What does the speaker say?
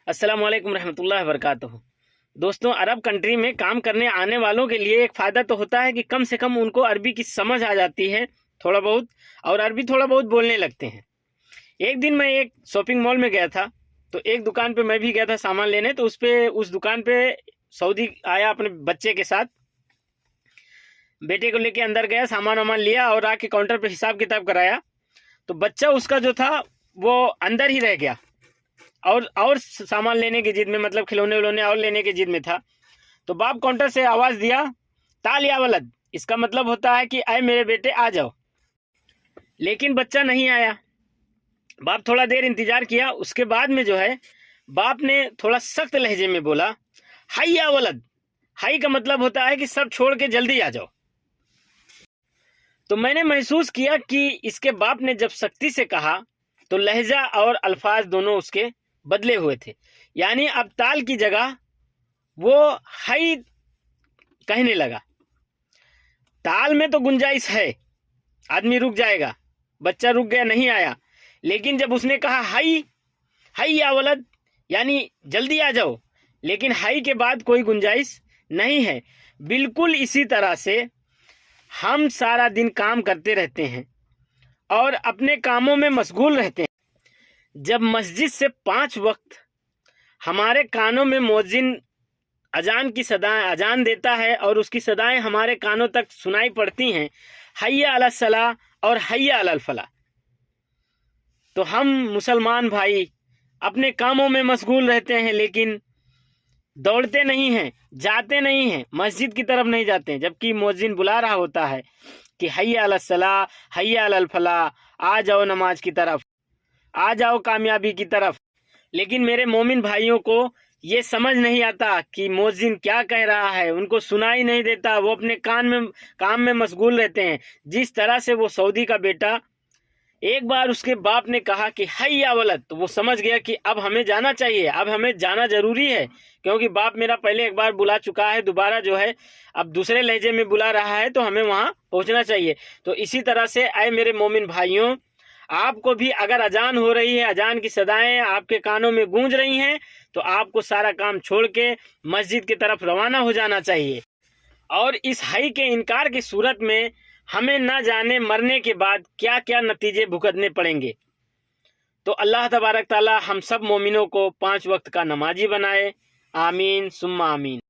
अस्सलाम वालेकुम रहमतुल्लाहि वबरकातुहू। दोस्तों, अरब कंट्री में काम करने आने वालों के लिए एक फ़ायदा तो होता है कि कम से कम उनको अरबी की समझ आ जाती है थोड़ा बहुत, और अरबी थोड़ा बहुत बोलने लगते हैं। एक दिन मैं एक शॉपिंग मॉल में गया था, तो एक दुकान पे मैं भी गया था सामान लेने। तो उस दुकान पे सऊदी आया अपने बच्चे के साथ, बेटे को लेके अंदर गया, सामान वामान लिया और आके काउंटर पे हिसाब किताब कराया। तो बच्चा उसका जो था वो अंदर ही रह गया और सामान लेने की जिद में, मतलब खिलौने विलौने और लेने की जिद में था। तो बाप काउंटर से आवाज़ दिया, ताल या वलद। इसका मतलब होता है कि आए मेरे बेटे आ जाओ। लेकिन बच्चा नहीं आया। बाप थोड़ा देर इंतजार किया, उसके बाद में जो है बाप ने थोड़ा सख्त लहजे में बोला, हाई या वलद। हाई का मतलब होता है कि सब छोड़ के जल्दी आ जाओ। तो मैंने महसूस किया कि इसके बाप ने जब सख्ती से कहा तो लहजा और अल्फाज दोनों उसके बदले हुए थे। यानी अब ताल की जगह वो हाई कहने लगा। ताल में तो गुंजाइश है, आदमी रुक जाएगा, बच्चा रुक गया, नहीं आया। लेकिन जब उसने कहा हाई, हाई या वलद, यानी जल्दी आ जाओ, लेकिन हाई के बाद कोई गुंजाइश नहीं है। बिल्कुल इसी तरह से हम सारा दिन काम करते रहते हैं और अपने कामों में मशगूल रहते हैं। जब मस्जिद से 5 वक्त हमारे कानों में मुअज्जिन अजान की सदाएं अजान देता है और उसकी सदाएं हमारे कानों तक सुनाई पड़ती हैं, हय्या अला सलाह और हय्या अल फलाह, तो हम मुसलमान भाई अपने कामों में मशगूल रहते हैं, लेकिन दौड़ते नहीं हैं, जाते नहीं हैं, मस्जिद की तरफ नहीं जाते हैं, जबकि मुअज्जिन बुला रहा होता है कि हय्या अला सलाह, हय्या अल फलाह, आ जाओ नमाज की तरफ, आ जाओ कामयाबी की तरफ। लेकिन मेरे मोमिन भाइयों को ये समझ नहीं आता कि मुअज्जिन क्या कह रहा है, उनको सुनाई नहीं देता, वो अपने काम में मशगूल रहते हैं। जिस तरह से वो सऊदी का बेटा, एक बार उसके बाप ने कहा कि हय्या वलद, तो वो समझ गया कि अब हमें जाना चाहिए, अब हमें जाना जरूरी है, क्योंकि बाप मेरा पहले एक बार बुला चुका है, दोबारा जो है अब दूसरे लहजे में बुला रहा है, तो हमें वहाँ पहुँचना चाहिए। तो इसी तरह से आए मेरे मोमिन भाइयों, आपको भी अगर अजान हो रही है, अजान की सदाएं आपके कानों में गूंज रही हैं, तो आपको सारा काम छोड़ के मस्जिद की तरफ रवाना हो जाना चाहिए। और इस हई के इनकार की सूरत में हमें ना जाने मरने के बाद क्या क्या नतीजे भुगतने पड़ेंगे। तो अल्लाह तबारक ताला हम सब मोमिनों को 5 वक्त का नमाजी बनाए। आमीन सुम्मा आमीन।